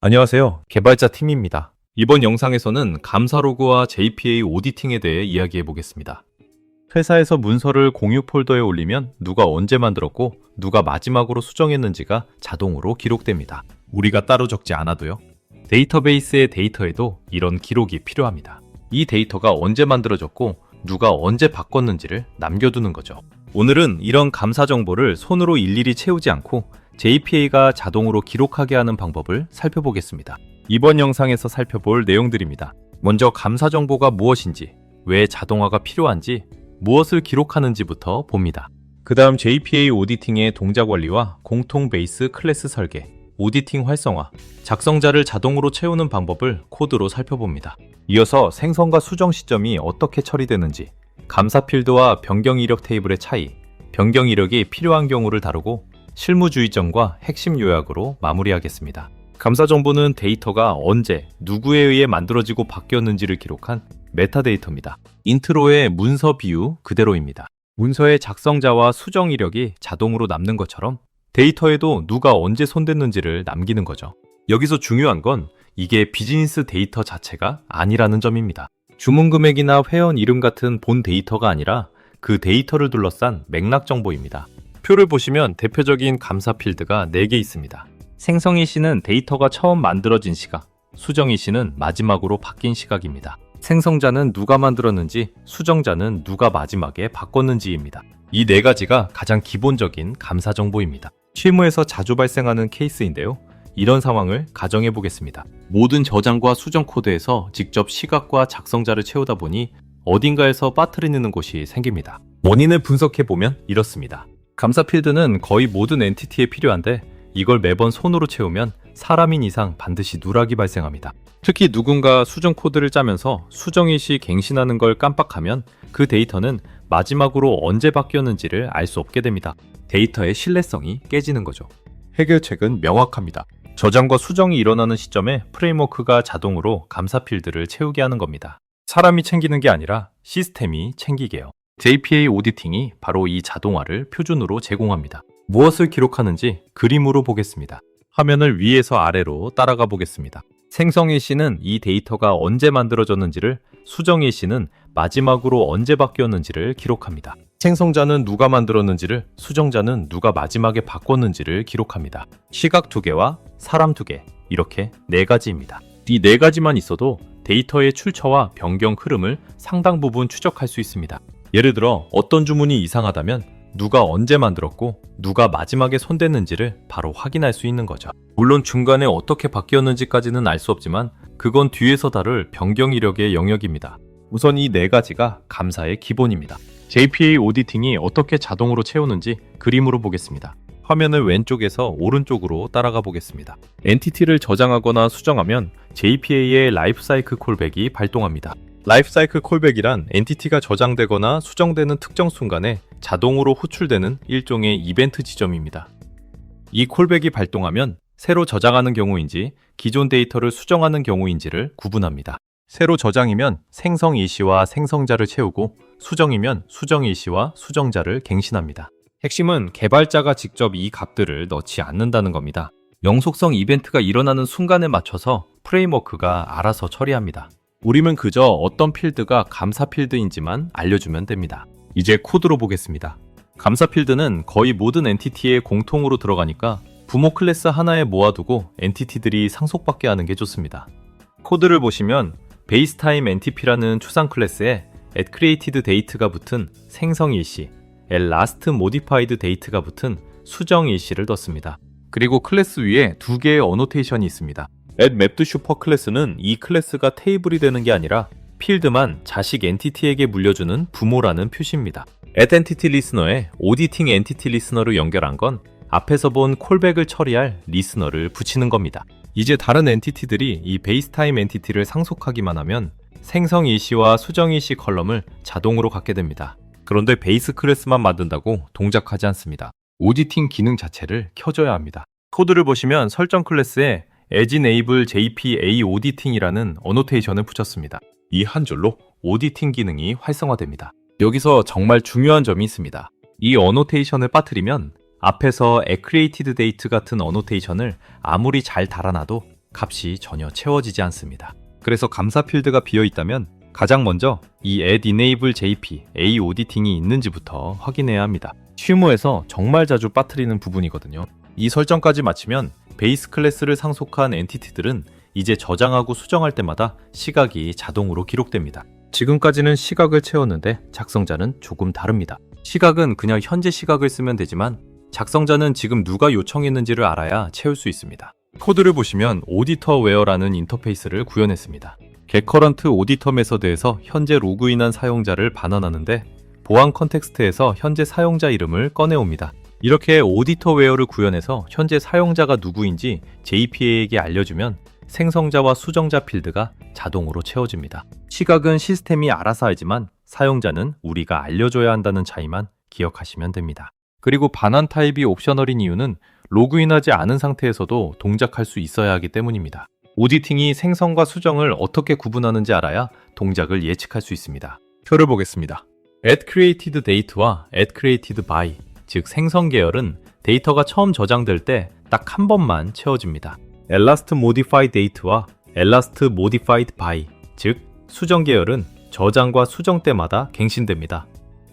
안녕하세요. 개발자 팀입니다. 이번 영상에서는 감사 로그와 JPA 오디팅에 대해 이야기해 보겠습니다. 회사에서 문서를 공유 폴더에 올리면 누가 언제 만들었고 누가 마지막으로 수정했는지가 자동으로 기록됩니다. 우리가 따로 적지 않아도요. 데이터베이스의 데이터에도 이런 기록이 필요합니다. 이 데이터가 언제 만들어졌고 누가 언제 바꿨는지를 남겨두는 거죠. 오늘은 이런 감사 정보를 손으로 일일이 채우지 않고 JPA가 자동으로 기록하게 하는 방법을 살펴보겠습니다. 이번 영상에서 살펴볼 내용들입니다. 먼저 감사 정보가 무엇인지, 왜 자동화가 필요한지, 무엇을 기록하는지부터 봅니다. 그 다음 JPA 오디팅의 동작 원리와 공통 베이스 클래스 설계, 오디팅 활성화, 작성자를 자동으로 채우는 방법을 코드로 살펴봅니다. 이어서 생성과 수정 시점이 어떻게 처리되는지, 감사 필드와 변경 이력 테이블의 차이, 변경 이력이 필요한 경우를 다루고 실무주의점과 핵심 요약으로 마무리하겠습니다. 감사 정보는 데이터가 언제, 누구에 의해 만들어지고 바뀌었는지를 기록한 메타데이터입니다. 인트로의 문서 비유 그대로입니다. 문서의 작성자와 수정 이력이 자동으로 남는 것처럼 데이터에도 누가 언제 손댔는지를 남기는 거죠. 여기서 중요한 건 이게 비즈니스 데이터 자체가 아니라는 점입니다. 주문 금액이나 회원 이름 같은 본 데이터가 아니라 그 데이터를 둘러싼 맥락 정보입니다. 표를 보시면 대표적인 감사 필드가 4개 있습니다. 생성이 시는 데이터가 처음 만들어진 시각, 수정이 시는 마지막으로 바뀐 시각입니다. 생성자는 누가 만들었는지, 수정자는 누가 마지막에 바꿨는지입니다. 이 4가지가 가장 기본적인 감사 정보입니다. 실무에서 자주 발생하는 케이스인데요. 이런 상황을 가정해 보겠습니다. 모든 저장과 수정 코드에서 직접 시각과 작성자를 채우다 보니 어딘가에서 빠뜨리는 곳이 생깁니다. 원인을 분석해 보면 이렇습니다. 감사 필드는 거의 모든 엔티티에 필요한데 이걸 매번 손으로 채우면 사람인 이상 반드시 누락이 발생합니다. 특히 누군가 수정 코드를 짜면서 수정일 시 갱신하는 걸 깜빡하면 그 데이터는 마지막으로 언제 바뀌었는지를 알 수 없게 됩니다. 데이터의 신뢰성이 깨지는 거죠. 해결책은 명확합니다. 저장과 수정이 일어나는 시점에 프레임워크가 자동으로 감사 필드를 채우게 하는 겁니다. 사람이 챙기는 게 아니라 시스템이 챙기게요. JPA 오디팅이 바로 이 자동화를 표준으로 제공합니다. 무엇을 기록하는지 그림으로 보겠습니다. 화면을 위에서 아래로 따라가 보겠습니다. 생성일 시는 이 데이터가 언제 만들어졌는지를, 수정일 시는 마지막으로 언제 바뀌었는지를 기록합니다. 생성자는 누가 만들었는지를, 수정자는 누가 마지막에 바꿨는지를 기록합니다. 시각 2개와 사람 2개, 이렇게 4가지입니다. 이 4가지만 있어도 데이터의 출처와 변경 흐름을 상당 부분 추적할 수 있습니다. 예를 들어 어떤 주문이 이상하다면 누가 언제 만들었고 누가 마지막에 손댔는지를 바로 확인할 수 있는 거죠. 물론 중간에 어떻게 바뀌었는지까지는 알 수 없지만 그건 뒤에서 다룰 변경 이력의 영역입니다. 우선 이 4가지가 감사의 기본입니다. JPA 오디팅이 어떻게 자동으로 채우는지 그림으로 보겠습니다. 화면을 왼쪽에서 오른쪽으로 따라가 보겠습니다. 엔티티를 저장하거나 수정하면 JPA의 라이프사이클 콜백이 발동합니다. 라이프사이클 콜백이란 엔티티가 저장되거나 수정되는 특정 순간에 자동으로 호출되는 일종의 이벤트 지점입니다. 이 콜백이 발동하면 새로 저장하는 경우인지 기존 데이터를 수정하는 경우인지를 구분합니다. 새로 저장이면 생성 일시와 생성자를 채우고 수정이면 수정 일시와 수정자를 갱신합니다. 핵심은 개발자가 직접 이 값들을 넣지 않는다는 겁니다. 영속성 이벤트가 일어나는 순간에 맞춰서 프레임워크가 알아서 처리합니다. 우리는 그저 어떤 필드가 감사 필드인지만 알려주면 됩니다. 이제 코드로 보겠습니다. 감사 필드는 거의 모든 엔티티에 공통으로 들어가니까 부모 클래스 하나에 모아두고 엔티티들이 상속받게 하는 게 좋습니다. 코드를 보시면 베이스타임 NTP라는 추상 클래스에 addCreatedDate가 붙은 생성 일시, lastModifiedDate가 붙은 수정 일시를 넣습니다. 그리고 클래스 위에 2개의 어노테이션이 있습니다. addMapSuper 클래스는 이 클래스가 테이블이 되는 게 아니라 필드만 자식 엔티티에게 물려주는 부모라는 표시입니다. addEntityListener에 auditingEntityListener로 연결한 건 앞에서 본 콜백을 처리할 리스너를 붙이는 겁니다. 이제 다른 엔티티들이 이 베이스타임 엔티티를 상속하기만 하면 생성 일시와 수정 일시 컬럼을 자동으로 갖게 됩니다. 그런데 베이스 클래스만 만든다고 동작하지 않습니다. 오디팅 기능 자체를 켜줘야 합니다. 코드를 보시면 설정 클래스에 as enable JPA auditing이라는 어노테이션을 붙였습니다. 이 한 줄로 오디팅 기능이 활성화됩니다. 여기서 정말 중요한 점이 있습니다. 이 어노테이션을 빠뜨리면 앞에서 accreated date 같은 어노테이션을 아무리 잘 달아놔도 값이 전혀 채워지지 않습니다. 그래서 감사 필드가 비어 있다면 가장 먼저 이 add enable jp a 오디팅이 있는지부터 확인해야 합니다. 실무에서 정말 자주 빠뜨리는 부분이거든요. 이 설정까지 마치면 베이스 클래스를 상속한 엔티티들은 이제 저장하고 수정할 때마다 시각이 자동으로 기록됩니다. 지금까지는 시각을 채웠는데 작성자는 조금 다릅니다. 시각은 그냥 현재 시각을 쓰면 되지만 작성자는 지금 누가 요청했는지를 알아야 채울 수 있습니다. 코드를 보시면 오디터웨어라는 인터페이스를 구현했습니다. getCurrent 오디터 메서드에서 현재 로그인한 사용자를 반환하는데 보안 컨텍스트에서 현재 사용자 이름을 꺼내옵니다. 이렇게 오디터웨어를 구현해서 현재 사용자가 누구인지 JPA에게 알려주면 생성자와 수정자 필드가 자동으로 채워집니다. 시각은 시스템이 알아서 알지만 사용자는 우리가 알려줘야 한다는 차이만 기억하시면 됩니다. 그리고 반환 타입이 옵셔널인 이유는 로그인하지 않은 상태에서도 동작할 수 있어야 하기 때문입니다. 오디팅이 생성과 수정을 어떻게 구분하는지 알아야 동작을 예측할 수 있습니다. 표를 보겠습니다. add created date와 add created by, 즉 생성 계열은 데이터가 처음 저장될 때 딱 한 번만 채워집니다. last modified date와 last modified by, 즉 수정 계열은 저장과 수정 때마다 갱신됩니다.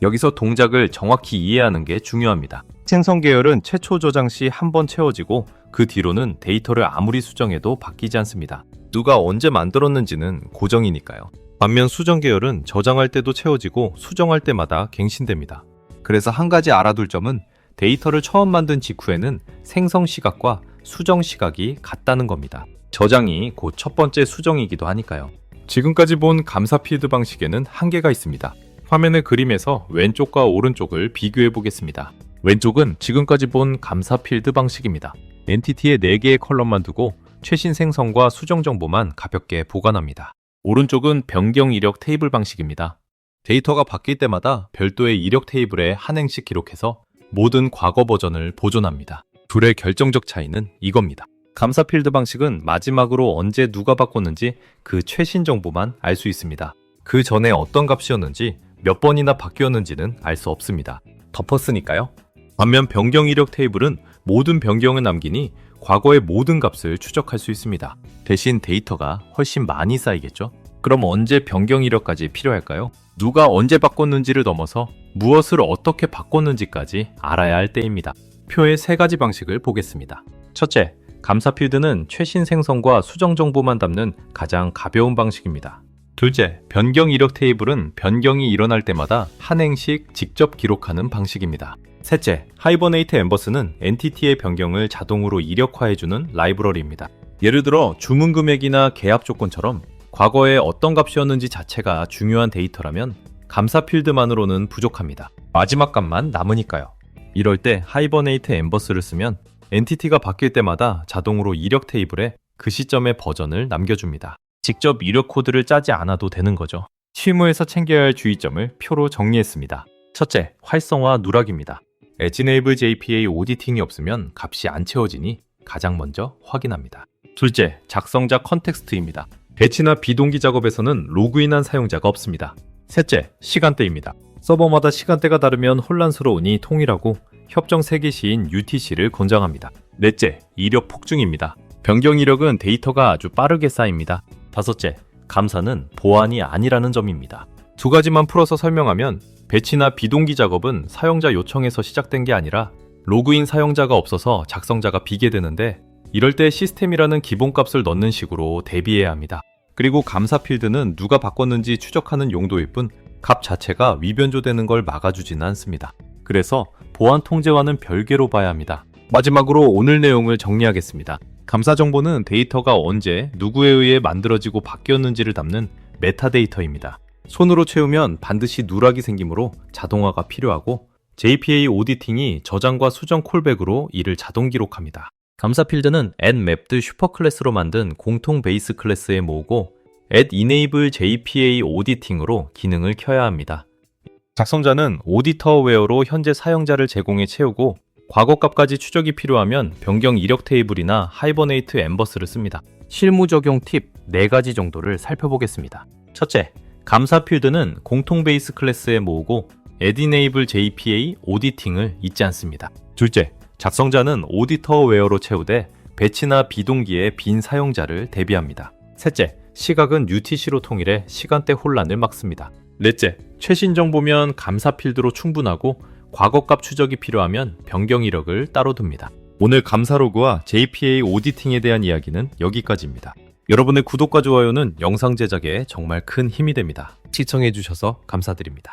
여기서 동작을 정확히 이해하는 게 중요합니다. 생성 계열은 최초 저장 시 한 번 채워지고 그 뒤로는 데이터를 아무리 수정해도 바뀌지 않습니다. 누가 언제 만들었는지는 고정이니까요. 반면 수정 계열은 저장할 때도 채워지고 수정할 때마다 갱신됩니다. 그래서 한 가지 알아둘 점은 데이터를 처음 만든 직후에는 생성 시각과 수정 시각이 같다는 겁니다. 저장이 곧 첫 번째 수정이기도 하니까요. 지금까지 본 감사 필드 방식에는 한계가 있습니다. 화면의 그림에서 왼쪽과 오른쪽을 비교해 보겠습니다. 왼쪽은 지금까지 본 감사 필드 방식입니다. 엔티티에 4개의 컬럼만 두고 최신 생성과 수정 정보만 가볍게 보관합니다. 오른쪽은 변경 이력 테이블 방식입니다. 데이터가 바뀔 때마다 별도의 이력 테이블에 한 행씩 기록해서 모든 과거 버전을 보존합니다. 둘의 결정적 차이는 이겁니다. 감사 필드 방식은 마지막으로 언제 누가 바꿨는지 그 최신 정보만 알 수 있습니다. 그 전에 어떤 값이었는지 몇 번이나 바뀌었는지는 알 수 없습니다. 덮었으니까요. 반면 변경 이력 테이블은 모든 변경을 남기니 과거의 모든 값을 추적할 수 있습니다. 대신 데이터가 훨씬 많이 쌓이겠죠? 그럼 언제 변경 이력까지 필요할까요? 누가 언제 바꿨는지를 넘어서 무엇을 어떻게 바꿨는지까지 알아야 할 때입니다. 표의 3가지 방식을 보겠습니다. 첫째, 감사 필드는 최신 생성과 수정 정보만 담는 가장 가벼운 방식입니다. 둘째, 변경 이력 테이블은 변경이 일어날 때마다 한 행씩 직접 기록하는 방식입니다. 셋째, 하이버네이트 엠버스는 엔티티의 변경을 자동으로 이력화해주는 라이브러리입니다. 예를 들어 주문 금액이나 계약 조건처럼 과거에 어떤 값이었는지 자체가 중요한 데이터라면 감사 필드만으로는 부족합니다. 마지막 값만 남으니까요. 이럴 때 하이버네이트 엠버스를 쓰면 엔티티가 바뀔 때마다 자동으로 이력 테이블에 그 시점의 버전을 남겨줍니다. 직접 이력 코드를 짜지 않아도 되는 거죠. 실무에서 챙겨야 할 주의점을 표로 정리했습니다. 첫째, 활성화 누락입니다. Edge Enable JPA 오디팅이 없으면 값이 안 채워지니 가장 먼저 확인합니다. 둘째, 작성자 컨텍스트입니다. 배치나 비동기 작업에서는 로그인한 사용자가 없습니다. 셋째, 시간대입니다. 서버마다 시간대가 다르면 혼란스러우니 통일하고 협정 세계 시인 UTC를 권장합니다. 넷째, 이력 폭증입니다. 변경 이력은 데이터가 아주 빠르게 쌓입니다. 다섯째, 감사는 보안이 아니라는 점입니다. 두 가지만 풀어서 설명하면 배치나 비동기 작업은 사용자 요청에서 시작된 게 아니라 로그인 사용자가 없어서 작성자가 비게 되는데 이럴 때 시스템이라는 기본값을 넣는 식으로 대비해야 합니다. 그리고 감사 필드는 누가 바꿨는지 추적하는 용도일 뿐 값 자체가 위변조되는 걸 막아주지는 않습니다. 그래서 보안 통제와는 별개로 봐야 합니다. 마지막으로 오늘 내용을 정리하겠습니다. 감사 정보는 데이터가 언제 누구에 의해 만들어지고 바뀌었는지를 담는 메타데이터입니다. 손으로 채우면 반드시 누락이 생기므로 자동화가 필요하고 JPA 오디팅이 저장과 수정 콜백으로 이를 자동 기록합니다. 감사 필드는 add-mapped 슈퍼클래스로 만든 공통 베이스 클래스에 모으고 add enable JPA auditing으로 기능을 켜야 합니다. 작성자는 오디터웨어로 현재 사용자를 제공해 채우고 과거 값까지 추적이 필요하면 변경 이력 테이블이나 하이버네이트 엠버스를 씁니다. 실무 적용 팁 4가지 정도를 살펴보겠습니다. 첫째, 감사 필드는 공통 베이스 클래스에 모으고 add enable JPA auditing을 잊지 않습니다. 둘째, 작성자는 오디터웨어로 채우되 배치나 비동기의 빈 사용자를 대비합니다. 셋째, 시각은 UTC로 통일해 시간대 혼란을 막습니다. 넷째, 최신 정보면 감사 필드로 충분하고 과거값 추적이 필요하면 변경 이력을 따로 둡니다. 오늘 감사 로그와 JPA 오디팅에 대한 이야기는 여기까지입니다. 여러분의 구독과 좋아요는 영상 제작에 정말 큰 힘이 됩니다. 시청해주셔서 감사드립니다.